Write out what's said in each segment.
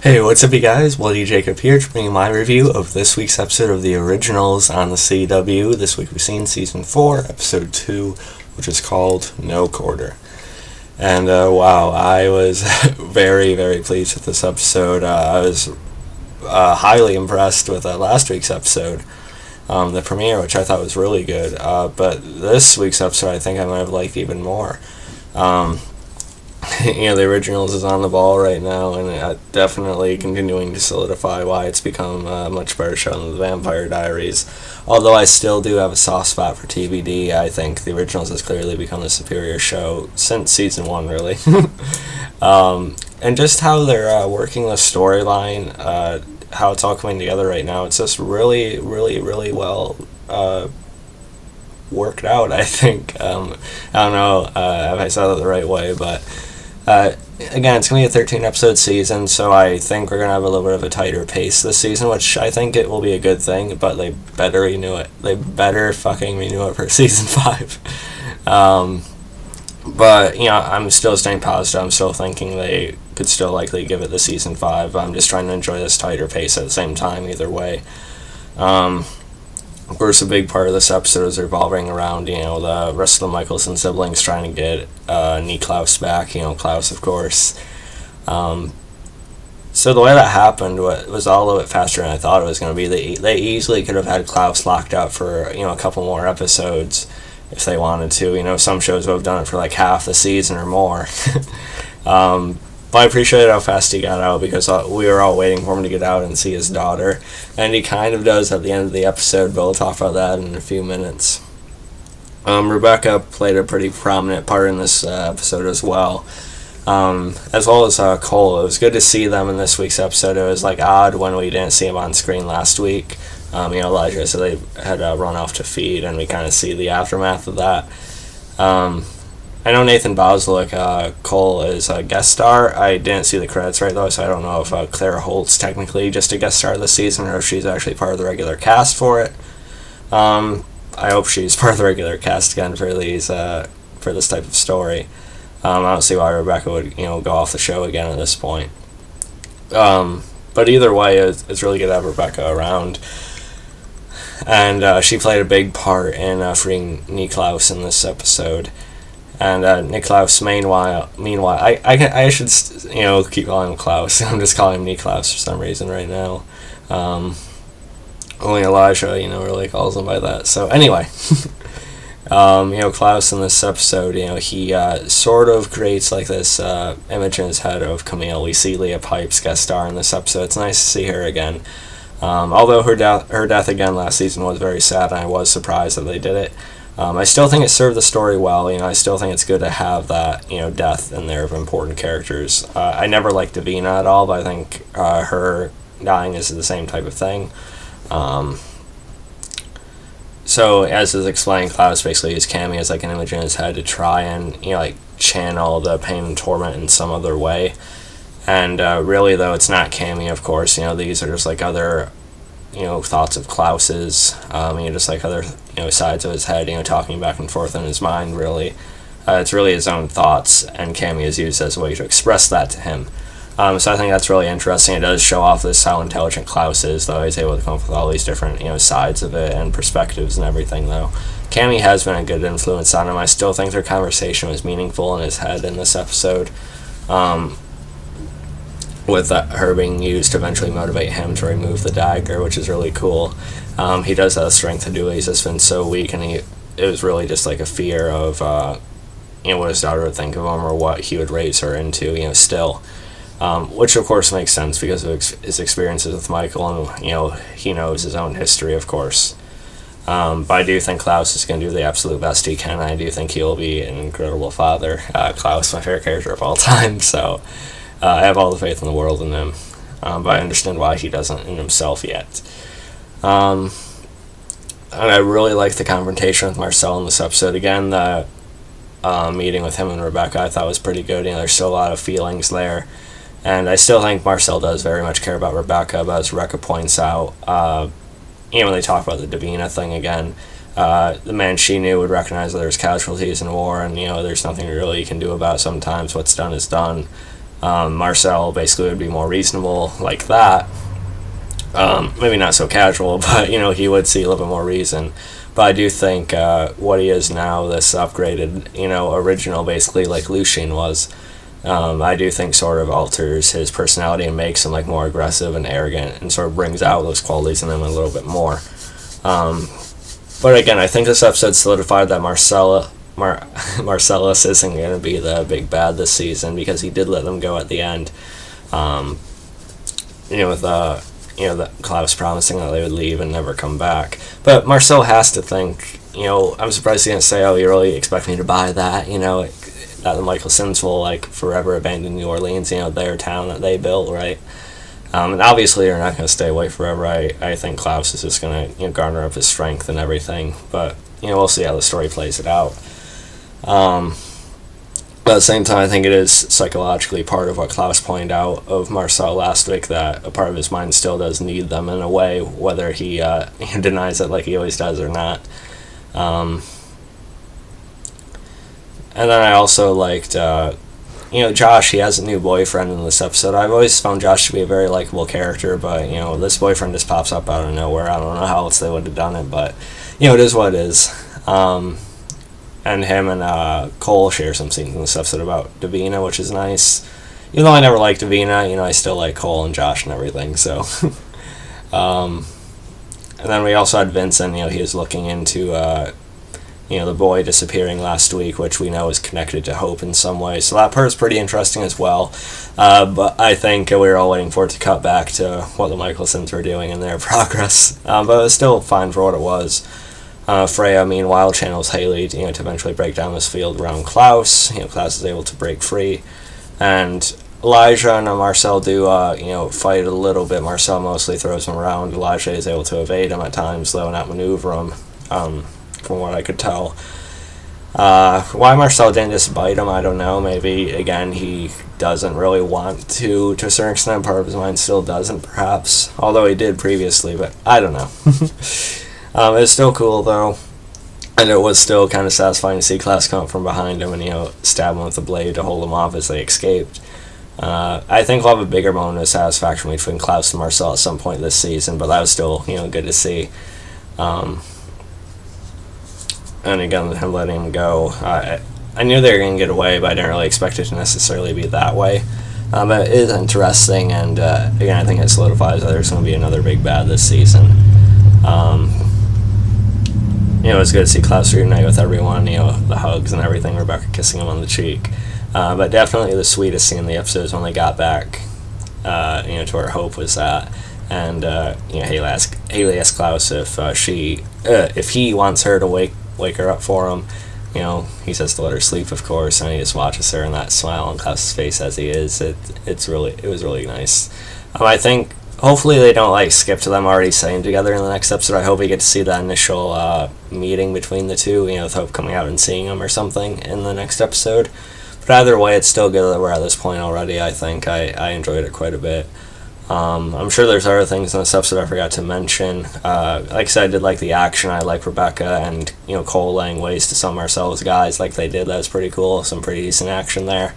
Hey, what's up, you guys? Bloody Jacob here to bring you my review of this week's episode of The Originals on the CW. This week we've seen Season 4, Episode 2, which is called No Quarter. And wow, I was very, very pleased with this episode. I was highly impressed with last week's episode, the premiere, which I thought was really good. But this week's episode I think I might have liked even more. The Originals is on the ball right now, and definitely continuing to solidify why it's become a much better show than The Vampire Diaries. Although I still do have a soft spot for TBD, I think The Originals has clearly become the superior show since Season 1, really. And just how they're working the storyline, how it's all coming together right now, it's just really, really, really well worked out, I think. I don't know if I said that the right way, but again, it's going to be a 13-episode season, so I think we're going to have a little bit of a tighter pace this season, which I think it will be a good thing, but they better renew it. They better fucking renew it for Season 5. But, I'm still staying positive. I'm still thinking they could still likely give it the Season 5. I'm just trying to enjoy this tighter pace at the same time, either way. Of course, a big part of this episode is revolving around, the rest of the Mikaelson siblings trying to get Klaus back, Klaus, of course. So the way that happened was all a little bit faster than I thought it was going to be. They easily could have had Klaus locked up for, a couple more episodes if they wanted to. Some shows would have done it for like half the season or more. But I appreciated how fast he got out, because we were all waiting for him to get out and see his daughter. And he kind of does at the end of the episode, but we'll talk about that in a few minutes. Rebekah played a pretty prominent part in this episode as well. As well as Kol. It was good to see them in this week's episode. It was odd when we didn't see him on screen last week. Elijah, so they had run off to feed, and we kind of see the aftermath of that. I know Nathan Boslick, Kol is a guest star. I didn't see the credits right, though, so I don't know if Claire Holt's technically just a guest star this season, or if she's actually part of the regular cast for it. I hope she's part of the regular cast again for these for this type of story. I don't see why Rebekah would go off the show again at this point. But either way, it's really good to have Rebekah around. And she played a big part in freeing Klaus in this episode. And Klaus, meanwhile, I should, keep calling him Klaus. I'm just calling him Klaus for some reason right now. Only Elijah, really calls him by that. So anyway, Klaus in this episode, he sort of creates this image in his head of Camille. We see Leah Pipes guest star in this episode. It's nice to see her again. Although her death again last season was very sad, and I was surprised that they did it. I still think it served the story well. I still think it's good to have that, death in there of important characters. I never liked Davina at all, but I think her dying is the same type of thing. So, as is explained, Klaus basically used Cammy as an image in his head to try and, channel the pain and torment in some other way. And really, though, it's not Cammy, of course. These are just other thoughts of Klaus's, just other, sides of his head, talking back and forth in his mind, really. It's really his own thoughts, and Cammy is used as a way to express that to him. So I think that's really interesting. It does show off how intelligent Klaus is, though. He's able to come up with all these different, sides of it and perspectives and everything, though. Cammy has been a good influence on him. I still think their conversation was meaningful in his head in this episode. With her being used to eventually motivate him to remove the dagger, which is really cool. He does have the strength to do it. He's just been so weak, and it was really just a fear of what his daughter would think of him, or what he would raise her into, still. Which of course makes sense because of his experiences with Michael, and he knows his own history, of course. But I do think Klaus is going to do the absolute best he can. I do think he'll be an incredible father. Klaus, my favorite character of all time, so I have all the faith in the world in him, but I understand why he doesn't in himself yet. And I really like the confrontation with Marcel in this episode. Again, the meeting with him and Rebekah I thought was pretty good. There's still a lot of feelings there, and I still think Marcel does very much care about Rebekah, but as Rebekah points out, when they talk about the Davina thing again, the man she knew would recognize that there's casualties in war, and there's nothing really you can do about it sometimes. What's done is done. Marcel basically would be more reasonable like that. Maybe not so casual, but he would see a little bit more reason. But I do think what he is now, this upgraded, original, basically like Lucien was, I do think sort of alters his personality and makes him like more aggressive and arrogant, and sort of brings out those qualities in him a little bit more. But again, I think this episode solidified that Marcellus isn't going to be the big bad this season, because he did let them go at the end. With the Klaus promising that they would leave and never come back. But Marcel has to think, I'm surprised he didn't say, oh, you really expect me to buy that, that the Mikaelsons will like forever abandon New Orleans, their town that they built, right? And obviously they're not going to stay away forever. I think Klaus is just going to garner up his strength and everything, but we'll see how the story plays it out. But at the same time, I think it is psychologically part of what Klaus pointed out of Marcel last week, that a part of his mind still does need them in a way, whether he denies it like he always does or not. And then I also liked, Josh. He has a new boyfriend in this episode. I've always found Josh to be a very likable character, but, this boyfriend just pops up out of nowhere. I don't know how else they would have done it, but, it is what it is. And him and Kol share some scenes in this episode about Davina, which is nice. Even though I never liked Davina, I still like Kol and Josh and everything, so. And then we also had Vincent, he was looking into, the boy disappearing last week, which we know is connected to Hope in some way. So that part is pretty interesting as well. But I think we were all waiting for it to cut back to what the Mikaelsons were doing in their progress. But it was still fine for what it was. Freya, meanwhile, channels Haley, to eventually break down this field around Klaus. Klaus is able to break free. And Elijah and Marcel do, fight a little bit. Marcel mostly throws him around. Elijah is able to evade him at times, though, and outmaneuver him, from what I could tell. Why Marcel didn't just bite him, I don't know. Maybe, again, he doesn't really want to a certain extent. Part of his mind still doesn't, perhaps. Although he did previously, but I don't know. It's still cool, though. And it was still kind of satisfying to see Klaus come up from behind him and, stab him with the blade to hold him off as they escaped. I think we'll have a bigger moment of satisfaction between Klaus and Marcel at some point this season, but that was still, good to see. And again, him letting him go. I knew they were going to get away, but I didn't really expect it to necessarily be that way. But it is interesting, and again, I think it solidifies that there's going to be another big bad this season. It's good to see Klaus reunite with everyone, the hugs and everything, Rebekah kissing him on the cheek. But definitely the sweetest scene in the episode is when they got back, to where Hope was at. And, Haley asked Klaus if he wants her to wake her up for him. He says to let her sleep, of course, and he just watches her and that smile on Klaus's face as he is. It was really nice. I think hopefully they don't skip to them already staying together in the next episode. I hope we get to see that initial meeting between the two, with Hope coming out and seeing him or something in the next episode. But either way, it's still good that we're at this point already. I think I enjoyed it quite a bit. I'm sure there's other things in this episode I forgot to mention. Like I said, I did like the action. I like Rebekah and Kol laying waste to some Marcel's guys like they did. That was pretty cool. Some pretty decent action there.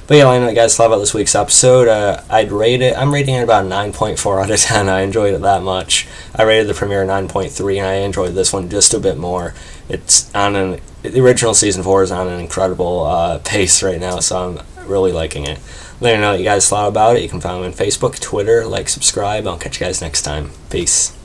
But yeah, let me know what you guys thought about this week's episode. I'm rating it about a 9.4 out of 10. I enjoyed it that much. I rated the premiere 9.3, and I enjoyed this one just a bit more. The original season 4 is on an incredible pace right now, so I'm really liking it. Let me know what you guys thought about it. You can find me on Facebook, Twitter, subscribe. I'll catch you guys next time. Peace.